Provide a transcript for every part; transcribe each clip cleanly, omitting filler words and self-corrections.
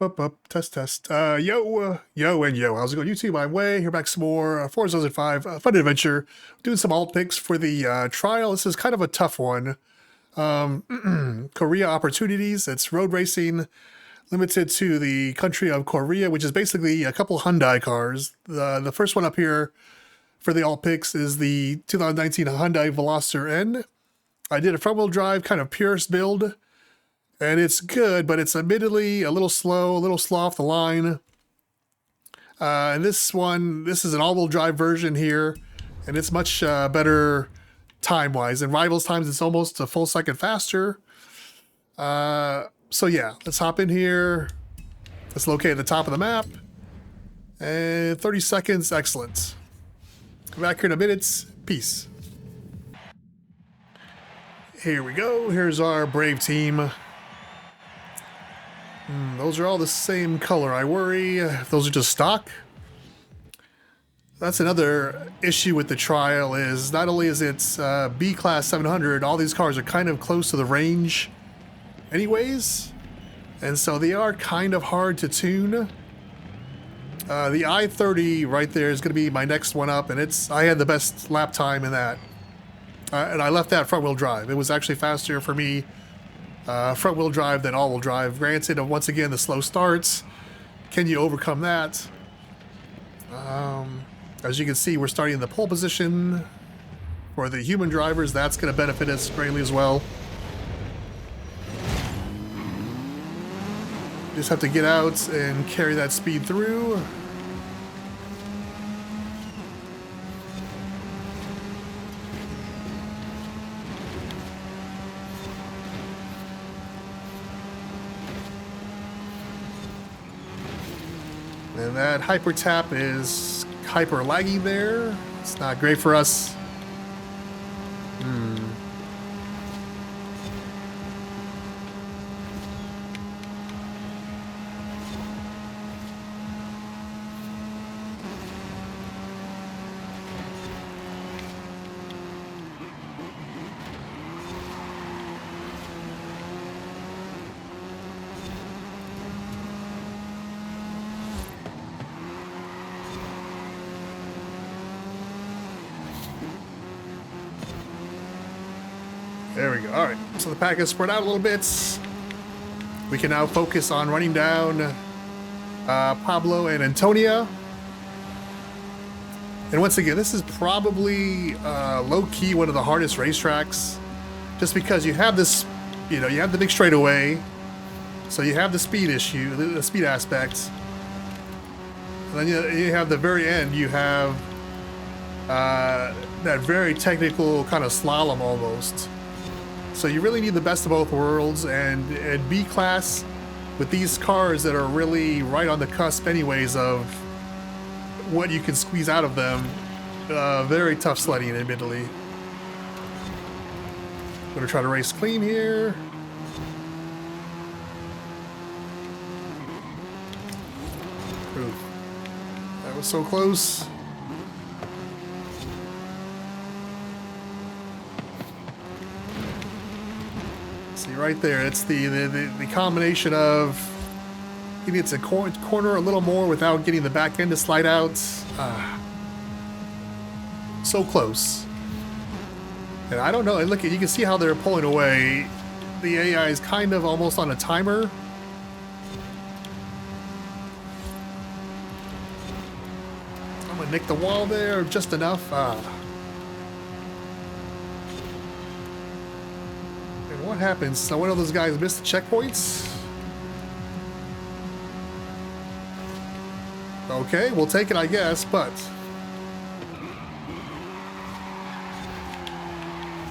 Up, test, test. Yo, and yo. How's it going? YouTube, I'm Way. Here back some more Forza 5, fun adventure. Doing some alt picks for the trial. This is kind of a tough one. Korea opportunities. It's road racing, limited to the country of Korea, which is basically a couple Hyundai cars. The first one up here for the alt picks is the 2019 Hyundai Veloster N. I did a front-wheel drive, kind of purest build. And it's good, but it's admittedly a little slow, a little slow off the line. And this is an all-wheel drive version here, and it's much better time-wise. In Rivals times, it's almost a full second faster. So yeah, let's hop in here. Let's locate the top of the map. And 30 seconds, excellent. Come back here in a minute. Peace. Here we go. Here's our brave team. Those are all the same color. I worry if those are just stock. That's another issue with the trial, is not only is it B-Class 700, all these cars are kind of close to the range anyways. And so they are kind of hard to tune. The i30 right there is going to be my next one up, and I had the best lap time in that. And I left that front-wheel drive. It was actually faster for me front-wheel drive than all-wheel drive. Granted, once again, the slow starts. Can you overcome that? As you can see, we're starting in the pole position for the human drivers. That's going to benefit us greatly as well. Just have to get out and carry that speed through. And that hyper tap is hyper lagging there. It's not great for us. There we go. All right, so the pack is spread out a little bit. We can now focus on running down Pablo and Antonia. And once again, this is probably low-key one of the hardest racetracks, just because you have this, you have the big straightaway, so you have the speed issue, the speed aspect. And then you have the very end, you have that very technical kind of slalom almost. So you really need the best of both worlds, and B-Class with these cars that are really right on the cusp anyways of what you can squeeze out of them. Very tough sledding, admittedly. I'm gonna try to race clean here. Ooh. That was so close. See right there, it's the combination of he needs to corner a little more without getting the back end to slide out. So close. And I don't know, and look, you can see how they're pulling away. The AI is kind of almost on a timer. I'm gonna nick the wall there just enough. What happens? So one of those guys missed the checkpoints? Okay, we'll take it, I guess, but...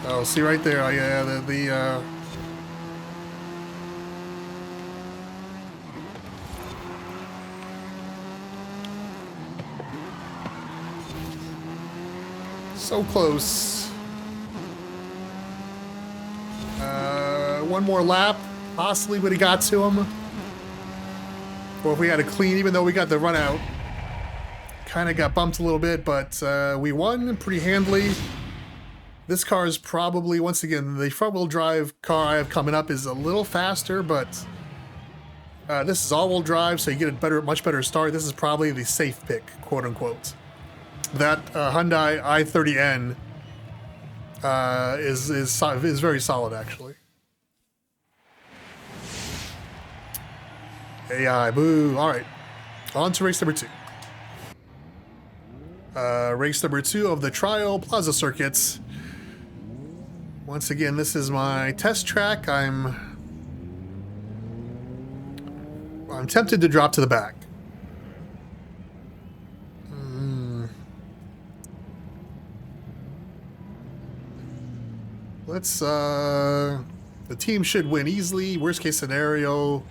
Oh, see right there, yeah, so close. One more lap, possibly would have got to him. Or if we had a clean, even though we got the run out. Kind of got bumped a little bit, but we won pretty handily. This car is probably, once again, the front-wheel drive car I have coming up is a little faster, but this is all-wheel drive, so you get a much better start. This is probably the safe pick, quote-unquote. That Hyundai i30N is very solid, actually. AI, boo. All right, on to race number 2. Race number 2 of the Trial Plaza circuits. Once again, this is my test track. I'm tempted to drop to the back. Let's, the team should win easily. Worst case scenario.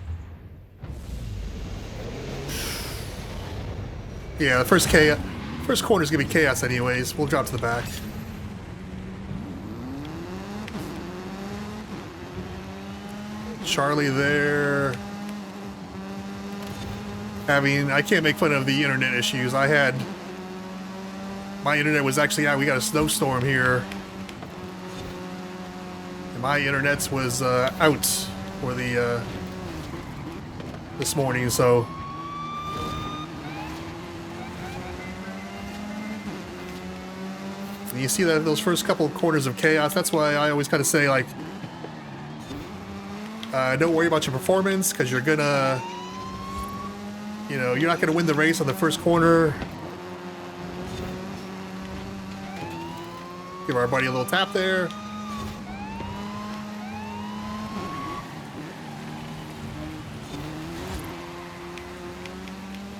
Yeah, the first corner is going to be chaos anyways. We'll drop to the back. Charlie there. I can't make fun of the internet issues. My internet was actually out. We got a snowstorm here. And my internet was out for this morning, so. And you see that those first couple of corners of chaos. That's why I always kind of say, like, don't worry about your performance, because you're gonna, you're not gonna win the race on the first corner. Give our buddy a little tap there.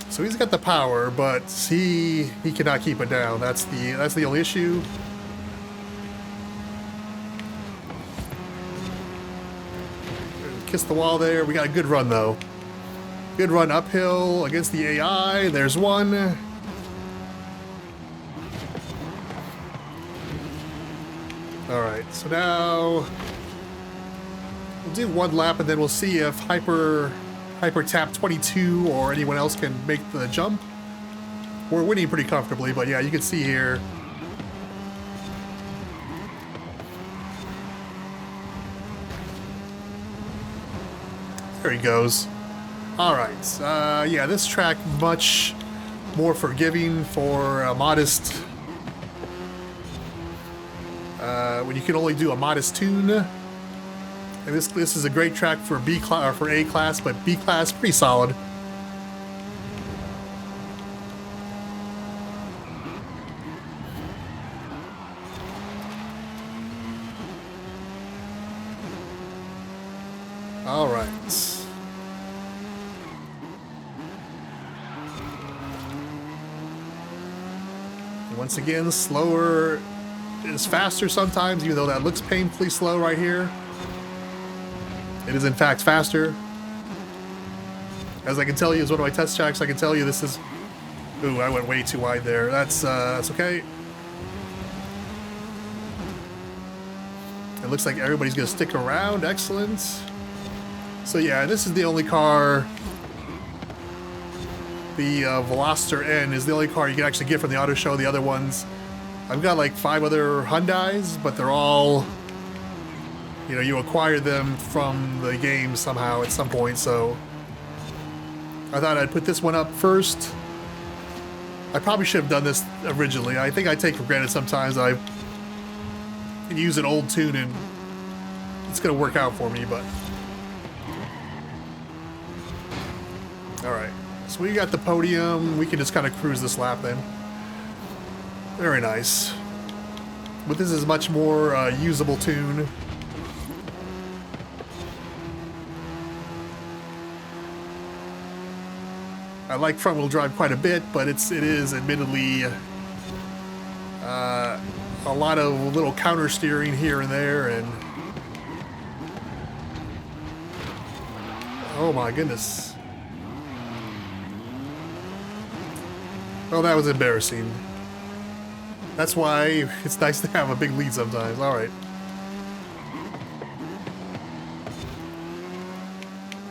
So he's got the power, but he cannot keep it down. That's the only issue. Kiss the wall there. We got a good run though. Good run uphill against the AI. There's one. All right, so now we'll do one lap and then we'll see if Hyper Tap 22 or anyone else can make the jump. We're winning pretty comfortably, but yeah, you can see here. There he goes. All right. Yeah, this track much more forgiving for a modest. When you can only do a modest tune. And this is a great track for B class or for A class, but B class pretty solid. All right. Once again, slower is faster sometimes, even though that looks painfully slow right here. It is in fact faster. As I can tell you, as one of my test tracks, I can tell you this is... Ooh, I went way too wide there. That's okay. It looks like everybody's gonna stick around. Excellent. So yeah, this is the only car... The Veloster N is the only car you can actually get from the auto show. The other ones, I've got like 5 other Hyundais, but they're all, you acquire them from the game somehow at some point. So I thought I'd put this one up first. I probably should have done this originally. I think I take for granted sometimes I can use an old tune and it's gonna work out for me, but all right. So we got the podium. We can just kind of cruise this lap then. Very nice. But this is much more usable tune. I like front wheel drive quite a bit, but it is admittedly a lot of little counter steering here and there, and oh my goodness. Oh, that was embarrassing. That's why it's nice to have a big lead sometimes. All right.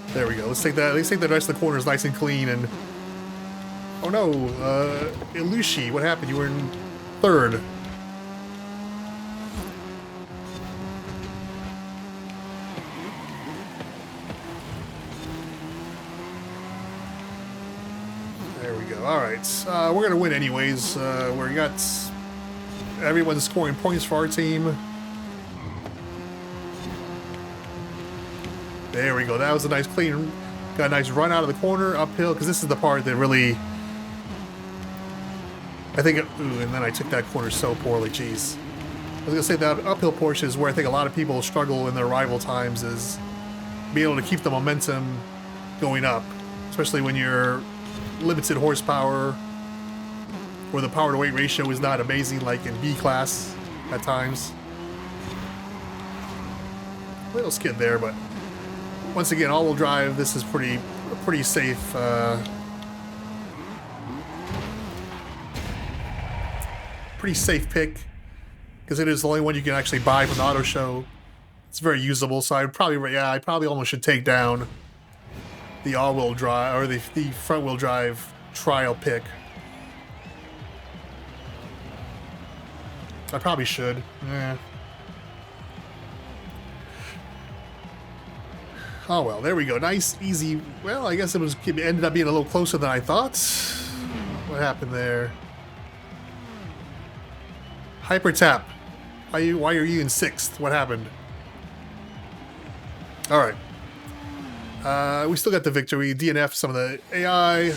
There we go. Let's take that. Let's take the rest of the corners nice and clean. And oh no, Ilushi, what happened? You were in 3rd. go. All right, we're gonna win anyways. We got everyone's scoring points for our team. There we go. That was a nice clean. Got a nice run out of the corner uphill because this is the part that really. I think. Ooh, and then I took that corner so poorly. Jeez. I was gonna say that uphill portion is where I think a lot of people struggle in their arrival times, is being able to keep the momentum going up, especially when you're limited horsepower or the power to weight ratio is not amazing like in B class at times. Little skid there, but once again, all-wheel drive. This is pretty safe. Pretty safe pick because it is the only one you can actually buy from the auto show. It's very usable, so I probably almost should take down the all-wheel drive or the front-wheel drive trial pick. I probably should. Yeah. Oh well, there we go. Nice, easy. Well, I guess it ended up being a little closer than I thought. What happened there? Hyper tap. Why are you in 6th? What happened? All right. We still got the victory. DNF some of the AI.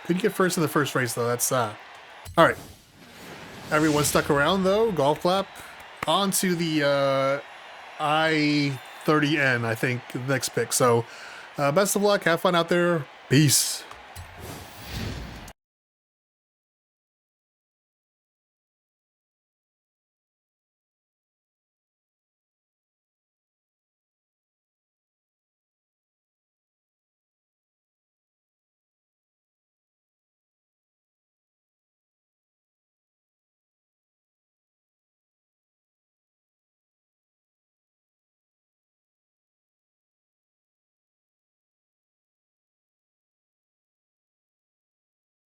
Couldn't get first in the first race though. That's sad. All right. Everyone stuck around though. Golf clap. On to the I-30N, I think, the next pick. So, best of luck. Have fun out there. Peace.